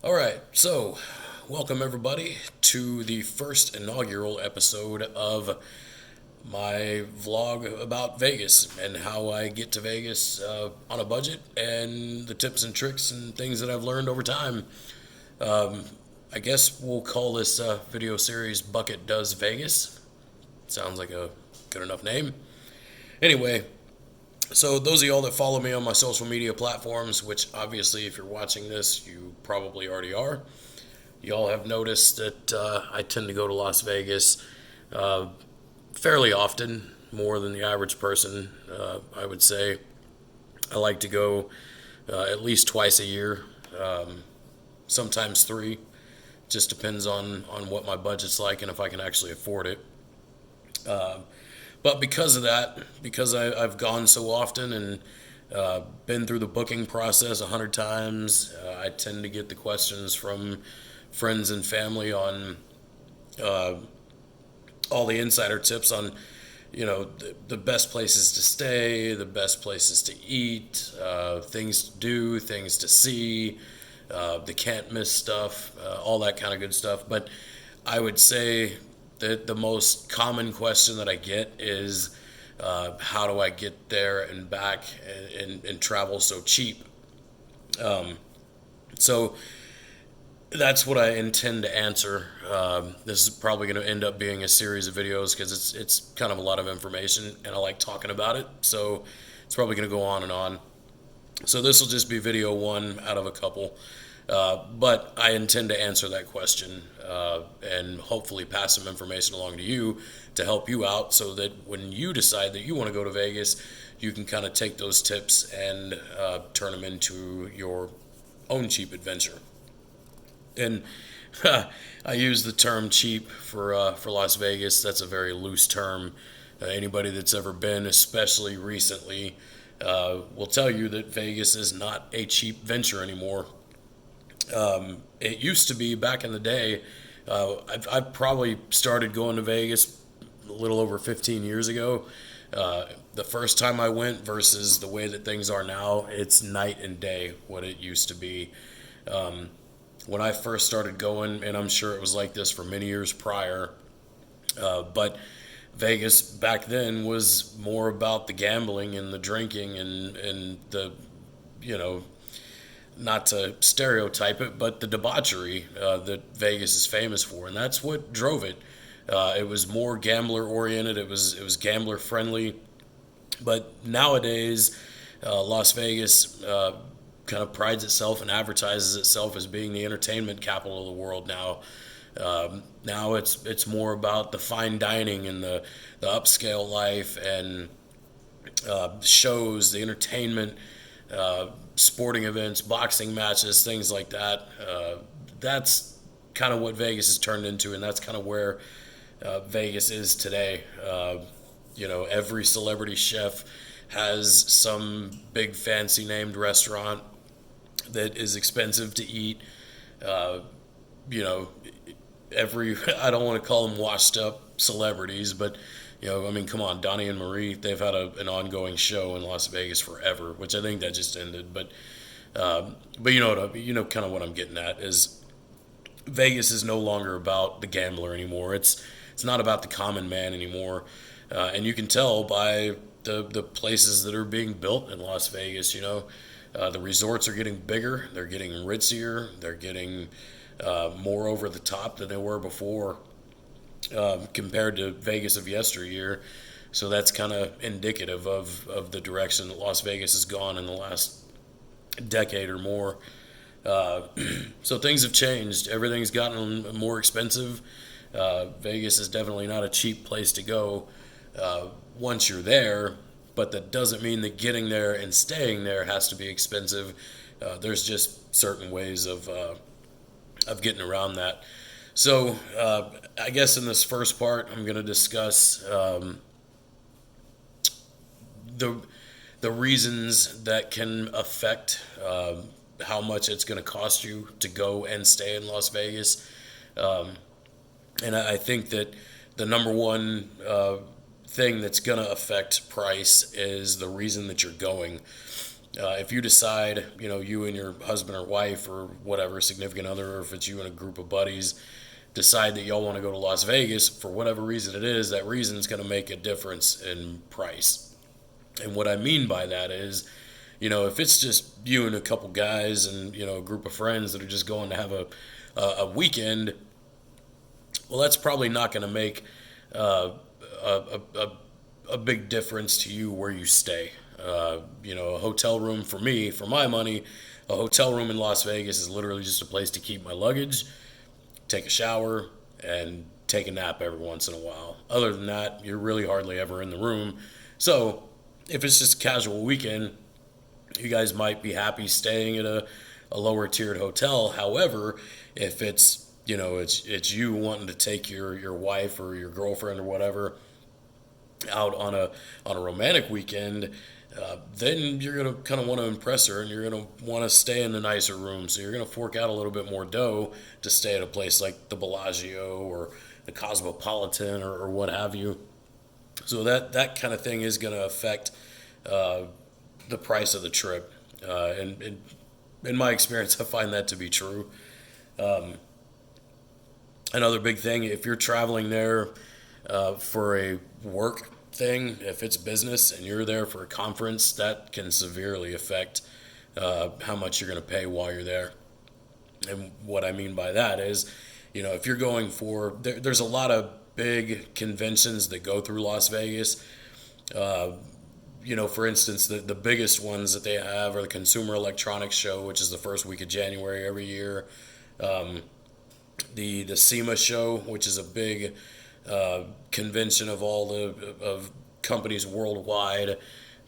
All right, so welcome everybody to the first inaugural episode of my vlog about Vegas and how I get to Vegas on a budget and the tips and tricks and things that I've learned over time. I guess we'll call this video series Bucket Does Vegas. Sounds like a good enough name. Anyway, so those of y'all that follow me on my social media platforms, which obviously if you're watching this, you probably already are, y'all have noticed that I tend to go to Las Vegas uh, fairly often, more than the average person, I would say. I like to go at least twice a year, sometimes three. Just depends on what my budget's like and if I can actually afford it. Uh, but because of that, because I've gone so often and been through the booking process 100 times, I tend to get the questions from friends and family on uh, all the insider tips on the best places to stay, the best places to eat, things to do, things to see, the can't miss stuff, all that kind of good stuff. But I would say that the most common question that I get is how do I get there and back and travel so cheap? So that's what I intend to answer. This is probably going to end up being a series of videos because it's kind of a lot of information and I like talking about it. So it's probably going to go on and on. So this will just be video one out of a couple. But I intend to answer that question and hopefully pass some information along to you to help you out so that when you decide that you want to go to Vegas, you can kind of take those tips and turn them into your own cheap adventure. And I use the term cheap for Las Vegas. That's a very loose term. Anybody that's ever been, especially recently, will tell you that Vegas is not a cheap venture anymore. It used to be back in the day. I've probably started going to Vegas a little over 15 years ago. The first time I went versus the way that things are now, it's night and day what it used to be. When I first started going, and I'm sure it was like this for many years prior, but Vegas back then was more about the gambling and the drinking and the, you know, not to stereotype it, but the debauchery that Vegas is famous for, and that's what drove it. It was more gambler oriented. It was gambler friendly. But nowadays, Las Vegas kind of prides itself and advertises itself as being the entertainment capital of the world now. Now it's more about the fine dining and the upscale life and shows, the entertainment, sporting events, boxing matches, things like that. That's kind of what Vegas has turned into, and that's kind of where Vegas is today. Every celebrity chef has some big fancy named restaurant that is expensive to eat. Uh, you know, every I don't want to call them washed up celebrities, but I mean, come on, Donnie and Marie, they've had an ongoing show in Las Vegas forever, which I think that just ended. But kind of what I'm getting at is Vegas is no longer about the gambler anymore. It's not about the common man anymore, and you can tell by the places that are being built in Las Vegas. The resorts are getting bigger, they're getting ritzier, they're getting more over the top than they were before, compared to Vegas of yesteryear. So that's kind of indicative of the direction that Las Vegas has gone in the last decade or more. Uh, so things have changed. Everything's gotten more expensive. Vegas is definitely not a cheap place to go once you're there, but that doesn't mean that getting there and staying there has to be expensive. There's just certain ways of getting around that. So I guess in this first part, I'm going to discuss the the reasons that can affect how much it's going to cost you to go and stay in Las Vegas. Um, and I think that the number one thing that's going to affect price is the reason that you're going. If you decide, you and your husband or wife or whatever, significant other, or if it's you and a group of buddies, decide that y'all want to go to Las Vegas for whatever reason it is, that reason is going to make a difference in price. And what I mean by that is, if it's just you and a couple guys and, a group of friends that are just going to have a weekend, well, that's probably not going to make a big difference to you where you stay. A hotel room for me, for my money, a hotel room in Las Vegas is literally just a place to keep my luggage, take a shower, and take a nap every once in a while. Other than that, you're really hardly ever in the room. So if it's just a casual weekend, you guys might be happy staying at a lower tiered hotel. However, if it's you wanting to take your wife or your girlfriend or whatever out on a romantic weekend, then you're gonna kind of want to impress her, and you're gonna want to stay in the nicer room. So you're gonna fork out a little bit more dough to stay at a place like the Bellagio or the Cosmopolitan or what have you. So that kind of thing is gonna affect the price of the trip. And in my experience, I find that to be true. Another big thing, if you're traveling there for a work thing, if it's business and you're there for a conference, that can severely affect how much you're going to pay while you're there. And what I mean by that is, if you're going there's a lot of big conventions that go through Las Vegas. For instance, the biggest ones that they have are the Consumer Electronics Show, which is the first week of January every year. The SEMA show, which is a big convention of all of companies worldwide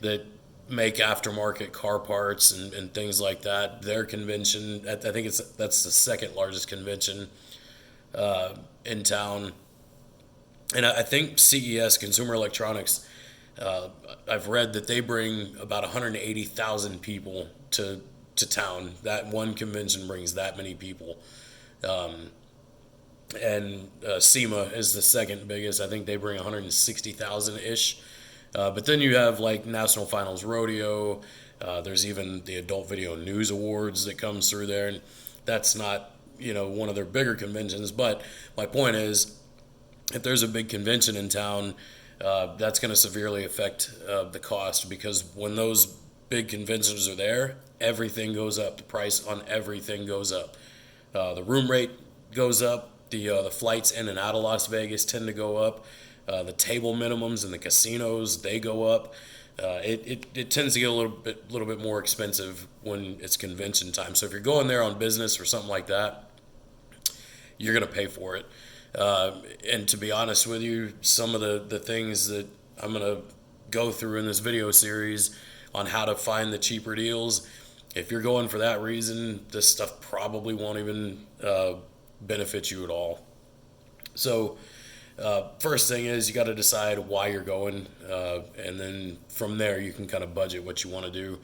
that make aftermarket car parts and things like that. Their convention, I think that's the second largest convention in town. And I think CES, Consumer Electronics, I've read that they bring about 180,000 people to town. That one convention brings that many people. And SEMA is the second biggest. I think they bring 160,000 ish. But then you have like National Finals Rodeo. There's even the Adult Video News Awards that comes through there, and that's not one of their bigger conventions. But my point is, if there's a big convention in town, that's going to severely affect the cost, because when those big conventions are there, everything goes up. The price on everything goes up. The room rate goes up. The flights in and out of Las Vegas tend to go up. The table minimums in the casinos, they go up. It tends to get a little bit more expensive when it's convention time. So if you're going there on business or something like that, you're going to pay for it. And to be honest with you, some of the things that I'm going to go through in this video series on how to find the cheaper deals, if you're going for that reason, this stuff probably won't even benefit you at all. So first thing is, you got to decide why you're going, and then from there you can kind of budget what you want to do.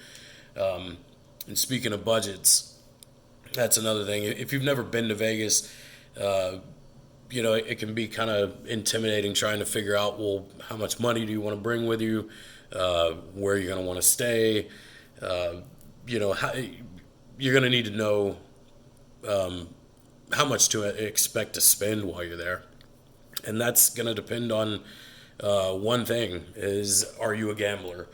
And speaking of budgets, that's another thing. If you've never been to Vegas, it can be kind of intimidating trying to figure out, well, how much money do you want to bring with you, where you're going to want to stay, how, you're going to need to know how much to expect to spend while you're there. And that's going to depend on one thing is, are you a gambler?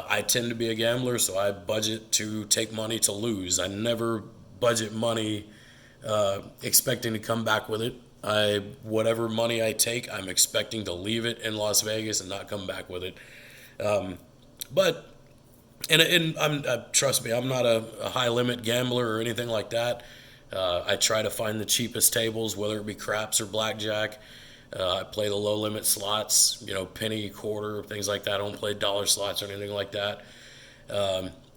I tend to be a gambler, so I budget to take money to lose. I never budget money expecting to come back with it. Whatever money I take, I'm expecting to leave it in Las Vegas and not come back with it. Trust me, I'm not a high limit gambler or anything like that. I try to find the cheapest tables, whether it be craps or blackjack. I play the low limit slots, penny, quarter, things like that. I don't play dollar slots or anything like that.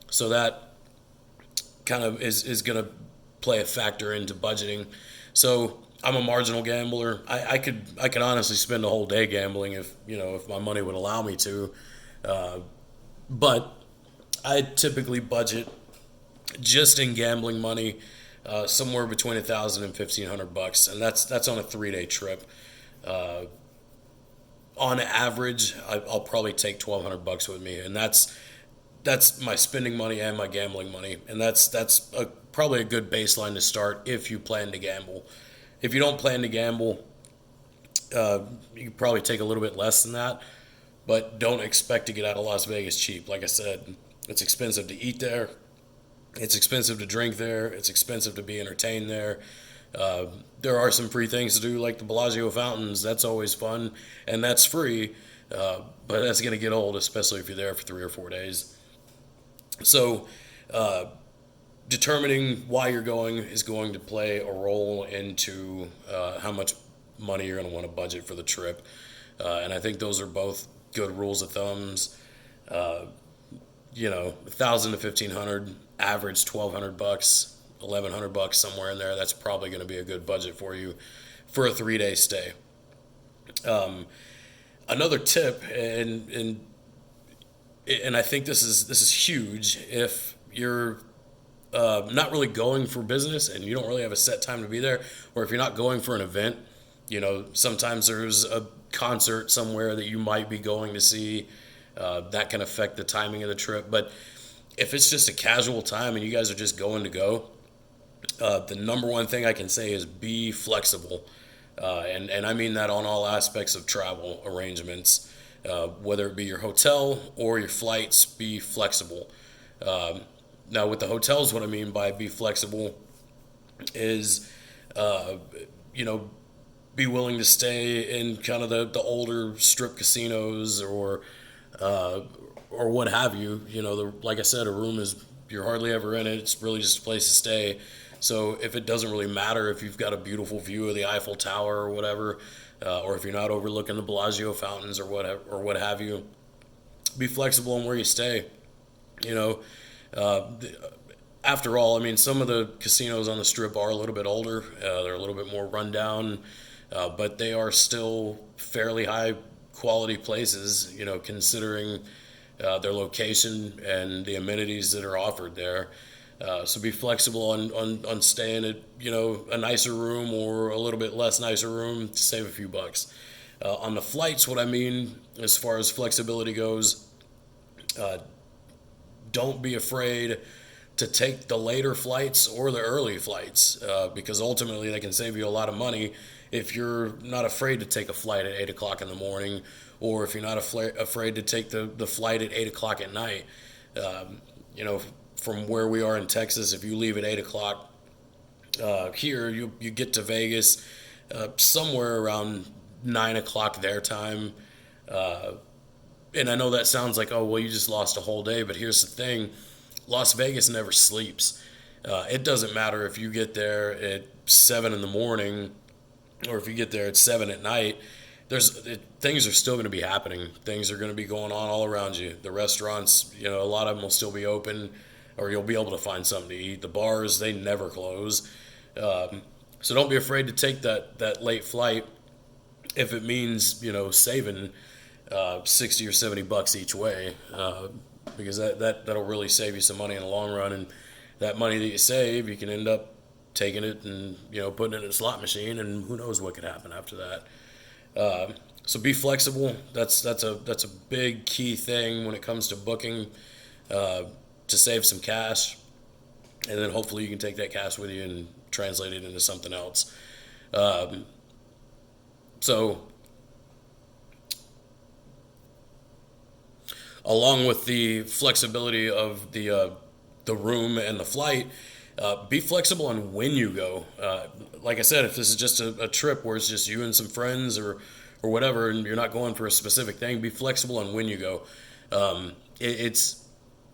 So that kind of is going to play a factor into budgeting. So I'm a marginal gambler. I could honestly spend a whole day gambling if my money would allow me to. But I typically budget just in gambling money somewhere between $1,000 and $1,500, and that's on a 3-day trip. On average, I'll probably take $1,200 with me, and that's that's my spending money and my gambling money, and probably a good baseline to start if you plan to gamble. If you don't plan to gamble, you could probably take a little bit less than that, but don't expect to get out of Las Vegas cheap. Like I said, it's expensive to eat there. It's expensive to drink there. It's expensive to be entertained there. There are some free things to do, like the Bellagio fountains. That's always fun, and that's free. But that's going to get old, especially if you're there for 3 or 4 days. So, determining why you're going is going to play a role into how much money you're going to want to budget for the trip. And I think those are both good rules of thumbs. 1,000 to 1,500, average 1,200 bucks, 1,100 bucks, somewhere in there. That's probably going to be a good budget for you for a 3-day stay. Another tip, and I think this is huge. If you're not really going for business and you don't really have a set time to be there, or if you're not going for an event, sometimes there's a concert somewhere that you might be going to see. That can affect the timing of the trip. But if it's just a casual time and you guys are just going to go, the number one thing I can say is be flexible. And I mean that on all aspects of travel arrangements, whether it be your hotel or your flights, be flexible. Now, with the hotels, what I mean by be flexible is, be willing to stay in kind of the older strip casinos or what have you. Like I said, a room is, you're hardly ever in it. It's really just a place to stay. So if it doesn't really matter if you've got a beautiful view of the Eiffel Tower or whatever, or if you're not overlooking the Bellagio fountains or what have you, be flexible on where you stay. After all, I mean, some of the casinos on the Strip are a little bit older. They're a little bit more rundown, but they are still fairly high quality places, considering their location and the amenities that are offered there. So be flexible on staying at, a nicer room or a little bit less nicer room to save a few bucks. On the flights, what I mean as far as flexibility goes, don't be afraid to take the later flights or the early flights, because ultimately they can save you a lot of money if you're not afraid to take a flight at 8 o'clock in the morning, or if you're not afraid to take the flight at 8 o'clock at night. From where we are in Texas, if you leave at 8 o'clock here, you get to Vegas somewhere around 9 o'clock their time. And I know that sounds like, oh, well, you just lost a whole day, but here's the thing. Las Vegas never sleeps. It doesn't matter if you get there at 7 in the morning or if you get there at 7 at night. Things are still going to be happening. Things are going to be going on all around you. The restaurants, a lot of them will still be open, or you'll be able to find something to eat. The bars, they never close. So don't be afraid to take that late flight if it means, saving 60 or 70 bucks each way, because that'll really save you some money in the long run. And that money that you save, you can end up taking it and putting it in a slot machine, and who knows what could happen after that. So be flexible. That's a big key thing when it comes to booking, to save some cash, and then hopefully you can take that cash with you and translate it into something else. So along with the flexibility of the room and the flight, be flexible on when you go. Like I said, if this is just a trip where it's just you and some friends or whatever, and you're not going for a specific thing, be flexible on when you go. It's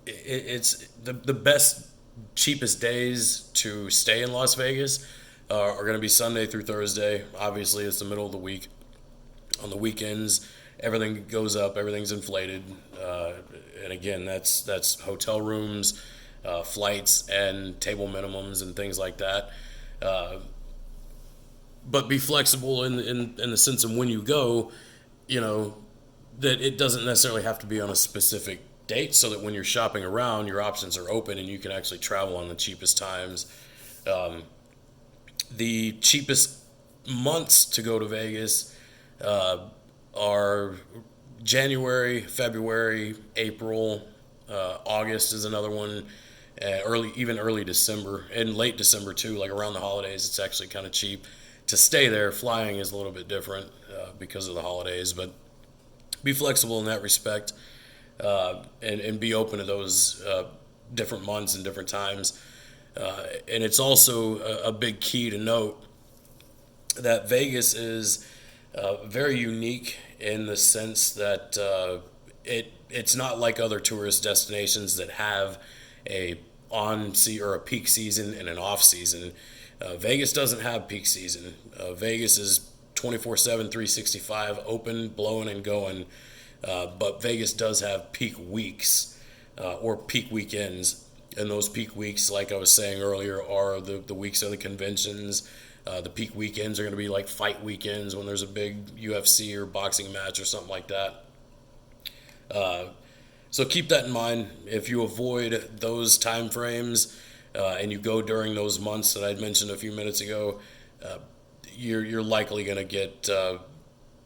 the best, cheapest days to stay in Las Vegas are going to be Sunday through Thursday. Obviously, it's the middle of the week. On the weekends, everything goes up, everything's inflated, and again, that's hotel rooms, flights, and table minimums and things like that. But be flexible in the sense of when you go, that it doesn't necessarily have to be on a specific date, so that when you're shopping around, your options are open and you can actually travel on the cheapest times. The cheapest months to go to Vegas are January, February, April, August is another one. Early December and late December too, like around the holidays. It's actually kind of cheap to stay there. Flying is a little bit different because of the holidays, but be flexible in that respect, and be open to those different months and different times. And it's also a big key to note that Vegas is very unique in the sense that it's not like other tourist destinations that have a or a peak season and an off season. Vegas doesn't have peak season. Vegas is 24/7, 365, open, blowing and going. But Vegas does have peak weeks or peak weekends. And those peak weeks, like I was saying earlier, are the weeks of the conventions. The peak weekends are going to be like fight weekends when there's a big UFC or boxing match or something like that. So keep that in mind. If you avoid those time frames and you go during those months that I'd mentioned a few minutes ago, you're likely going to get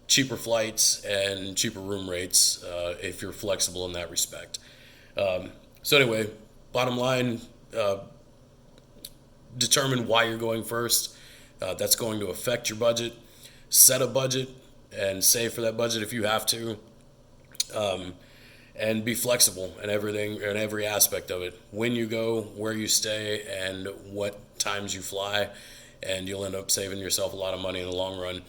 cheaper flights and cheaper room rates if you're flexible in that respect. So anyway, bottom line, determine why you're going first. That's going to affect your budget. Set a budget and save for that budget if you have to. And be flexible in everything, in every aspect of it. When you go, where you stay, and what times you fly, and you'll end up saving yourself a lot of money in the long run.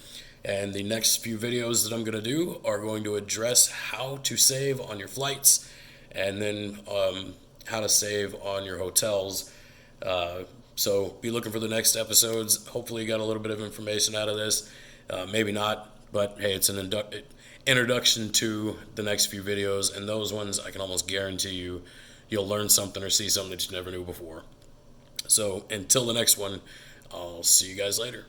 And the next few videos that I'm going to do are going to address how to save on your flights, and then how to save on your hotels. So be looking for the next episodes. Hopefully you got a little bit of information out of this. Maybe not, but hey, it's an introduction to the next few videos, and those ones I can almost guarantee you'll learn something or see something that you never knew before. So until the next one, I'll see you guys later.